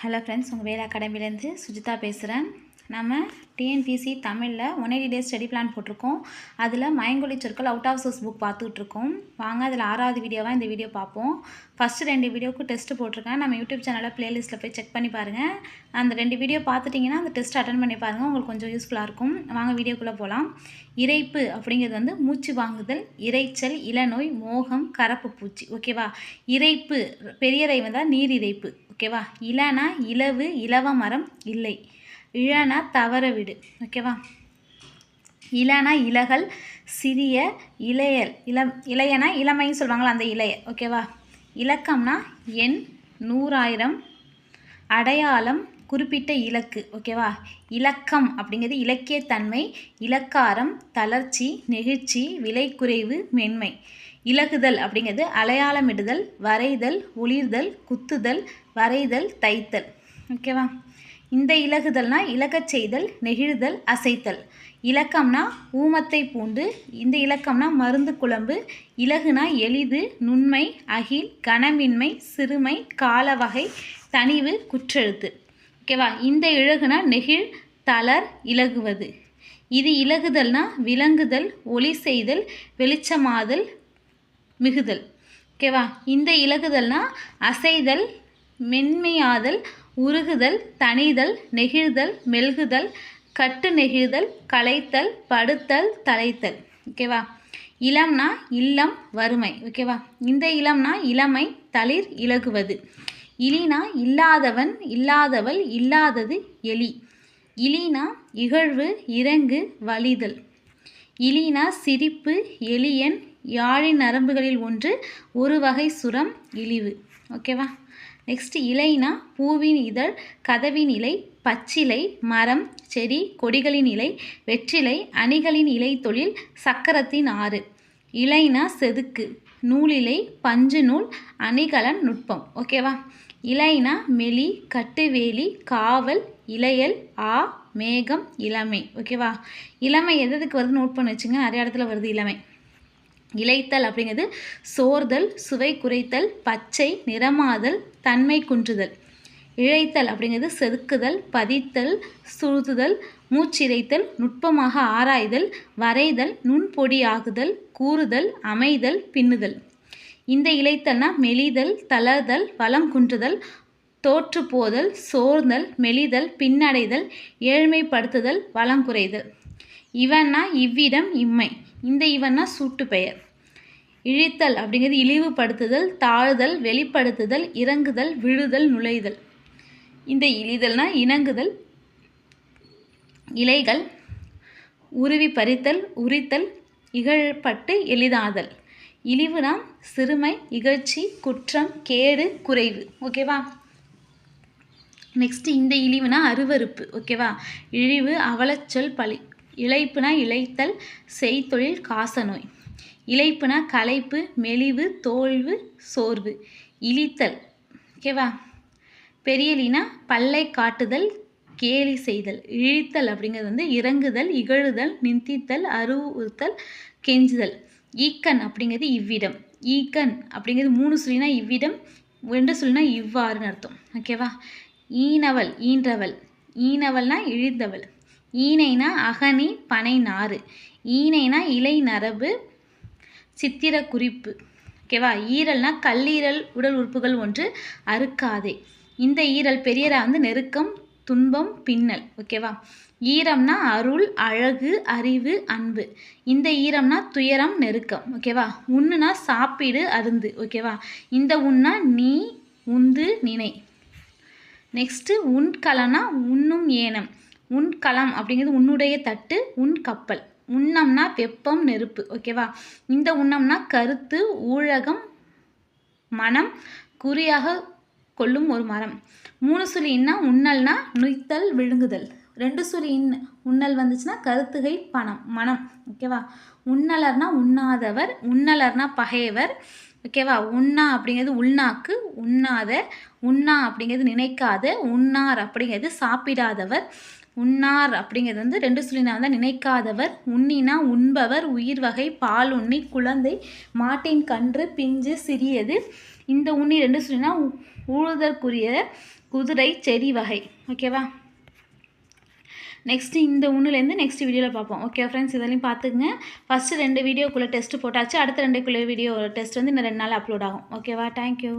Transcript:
Hello friends, உங்கள் வேலை அகாடமிலேருந்து சுஜிதா பேசுகிறேன். நம்ம டிஎன்பிஎஸ்சி தமிழில் 180 டேஸ் ஸ்டடி பிளான் போட்டிருக்கோம். அதில் மயங்கொலி சொற்கள் அவுட் ஆஃப் சோர்ஸ் புக் பார்த்துட்ருக்கோம். வாங்க, அதில் 6வது வீடியோவாக இந்த வீடியோ பார்ப்போம். ஃபஸ்ட்டு 2 வீடியோவுக்கு டெஸ்ட்டு போட்டிருக்கேன். நம்ம யூடியூப் சேனலில் ப்ளேலிஸ்ட்டில் போய் செக் பண்ணி பாருங்கள். அந்த 2 வீடியோ பார்த்துட்டிங்கன்னா அந்த டெஸ்ட் அட்டன் பண்ணி பாருங்கள், உங்களுக்கு கொஞ்சம் யூஸ்ஃபுல்லாக இருக்கும். வாங்க வீடியோக்குள்ளே போகலாம். இரைப்பு அப்படிங்கிறது வந்து மூச்சு வாங்குதல், இரைச்சல், இளநோய், மோகம், கரப்பு பூச்சி. ஓகேவா? இரைப்பு பெரிய இறை வந்தால் நீர் இரைப்பு. ஓகேவா? இளனா இலவு, இலவ மரம், இல்லை. இழனா தவற விடு. ஓகேவா? இளனா இலகல், சிறிய, இளையல், இளையனா இளமைன்னு சொல்லுவாங்களா, அந்த இளைய. ஓகேவா? இலக்கம்னா எண், 100,000, அடையாளம், குறிப்பிட்ட இலக்கு. ஓகேவா? இலக்கம் அப்படிங்கிறது இலக்கியத்தன்மை, இலக்காரம், தளர்ச்சி, நெகிழ்ச்சி, விலை குறைவு, மென்மை. இலகுதல் அப்படிங்கிறது அடையாளமிடுதல், வரைதல், ஒளிர்தல், குத்துதல், வரைதல், தைத்தல். ஓகேவா? இந்த இலகுதல்னா இலக்கச் செய்தல், நெகிழ்தல், அசைத்தல். இலக்கம்னா ஊமத்தை பூண்டு, இந்த இலக்கம்னா மருந்து குழம்பு. இலகுனா எளிது, நுண்மை, அகில், கனமின்மை, சிறுமை, காலவகை, தனிவு, குற்றெழுத்து. ஓகேவா? இந்த இலகுனா நெகிழ், தளர், இலகுவது. இது இலகுதல்னா விளங்குதல், ஒளி செய்தல், வெளிச்சமாதல், மிகுதல். ஓகேவா? இந்த இலகுதல்னா அசைதல், மென்மையாதல், உருகுதல், தணிதல், நெகிழ்தல், மெல்குதல், கட்டு நெகிழ்தல், களைத்தல், படுத்தல், தலைத்தல். ஓகேவா? இளம்னா இல்லம், வறுமை. ஓகேவா? இந்த இளம்னா இளமை, தளிர், இலகுவது. இலினா இல்லாதவன், இல்லாதவள், இல்லாதது, எலி. இலினா இகழ்வு, இறங்கு, வலிதல். இலினா சிரிப்பு, எளியன், யாழின் நரம்புகளில் ஒன்று, ஒரு வகை சுரம், இழிவு. ஓகேவா? நெக்ஸ்ட் இலைனா பூவின் இதழ், கதவின் இலை, பச்சிலை, மரம், செடி, கொடிகளின் இலை, வெற்றிலை, அணிகளின் இலை தொழில், சக்கரத்தின் ஆறு. இலைனா செதுக்கு, நூலிலை, பஞ்சு நூல், அணிகலன், நுட்பம். ஓகேவா? இலைனா மெலி, கட்டுவேலி, காவல், இளையல், ஆ, மேகம், இளமை. ஓகேவா? இளமை எதுக்கு வருது நோட் பண்ணி வச்சுங்க, நிறைய இடத்துல வருது இளமை. இளைத்தல் அப்படிங்கிறது சோர்தல், சுவை குறைத்தல், பச்சை, நிறமாதல், தன்மை குன்றுதல். இழைத்தல் அப்படிங்கிறது செதுக்குதல், பதித்தல், சுழுதுதல், மூச்சிறைத்தல், நுட்பமாக ஆராய்தல், வரைதல், நுண்பொடியாகுதல், கூறுதல், அமைதல், பின்னுதல். இந்த இளைத்தல்னா மெலிதல், தளர்தல், வளம் குன்றுதல், தோற்று போதல், சோர்தல், மெலிதல், பின்னடைதல், ஏழ்மைப்படுத்துதல், வளம் குறைதல். இவன்னா இவ்விடம், இம்மை. இந்த இவன்னா சூட்டு பெயர். இழித்தல் அப்படிங்கிறது இழிவுபடுத்துதல், தாழ்தல், வெளிப்படுத்துதல், இறங்குதல், விழுதல், நுழைதல். இந்த இழிதல்னா இணங்குதல், இலைகள், உருவி பறித்தல், உரித்தல், இகழப்பட்டு எளிதாதல். இழிவுனா சிறுமை, இகழ்ச்சி, குற்றம், கேடு, குறைவு. ஓகேவா? நெக்ஸ்ட் இந்த இழிவுனா அருவருப்பு. ஓகேவா? இழிவு, அவலச்சொல், பழி. இளைப்புனா இளைத்தல், செய்தொழில், காசநோய். இளைப்புனா களைப்பு, மெலிவு, தோல்வு, சோர்வு. இழித்தல். ஓகேவா? பெரியலினா பல்லை காட்டுதல், கேலி செய்தல். இழித்தல் அப்படிங்கிறது வந்து இறங்குதல், இகழுதல், நிந்தித்தல், அருவுறுத்தல், கெஞ்சுதல். ஈக்கன் அப்படிங்கிறது இவ்விடம். ஈக்கன் அப்படிங்கிறது 3 சொல்லினா இவ்விடம், 2 சொல்லினா இவ்வாறுன்னு அர்த்தம். ஓகேவா? ஈனவள், ஈன்றவள். ஈனவள்னா இழிந்தவள். ஈனைனா அகனி, பனை நாறு. ஈனைனா இலை நரம்பு, சித்திர குறிப்பு. ஓகேவா? ஈரல்னா கல்லீரல், உடல் உறுப்புகள் ஒன்று, அறுக்காதே. இந்த ஈரல் பெரியரா வந்து நெருக்கம், துன்பம், பின்னல். ஓகேவா? ஈரம்னா அருள், அழகு, அறிவு, அன்பு. இந்த ஈரம்னா துயரம், நெருக்கம். ஓகேவா? உண்ணுனா சாப்பிடு, அருந்து. ஓகேவா? இந்த உண்ணா நீ, உந்து, நினை. நெக்ஸ்ட்டு உண்கலம்னா உண்ணும் ஏனம். உண்கலம் அப்படிங்கிறது உன்னுடைய தட்டு, உன் கப்பல். உண்ணம்னா வெப்பம், நெருப்பு. ஓகேவா? இந்த உண்ணம்னா கருத்து, ஊழகம், மனம், குறியாக கொள்ளும் ஒரு மரம். 3 சொல்லி இன்னா உண்ணல்னா நுய்த்தல், விழுங்குதல். 2 சொல்லி உண்ணல் வந்துச்சுன்னா கருத்துகை, பணம், மனம். ஓகேவா? உண்ணலர்னா உண்ணாதவர், உண்ணலர்னா பகையவர். ஓகேவா? உண்ணா அப்படிங்கிறது உள்நாக்கு, உண்ணாத. உண்ணா அப்படிங்கிறது நினைக்காத. உண்ணார் அப்படிங்கிறது சாப்பிடாதவர். உண்ணார் அப்படிங்கிறது வந்து 2 சொல்லினா வந்தால் நினைக்காதவர். உண்ணினா உண்பவர், உயிர் வகை, பால் உண்ணி, குழந்தை, மாட்டின் கன்று, பிஞ்சு, சிறியது. இந்த உண்ணி 2 சொல்லினா ஊழுதற்குரிய குதிரை செடி வகை. ஓகேவா? நெக்ஸ்ட்டு இந்த ஒன்றுலேருந்து நெக்ஸ்ட் வீடியோவில் பார்ப்போம். ஓகே ஃப்ரெண்ட்ஸ், இதெல்லாம் பார்த்துக்குங்க. ஃபஸ்ட்டு 2 வீடியோக்குள்ளே டெஸ்ட்டு போட்டாச்சு. அடுத்த 2 வீடியோ டெஸ்ட் வந்து இன்னும் 2 நாள் அப்லோட் ஆகும். ஓகேவா? தேங்க்யூ.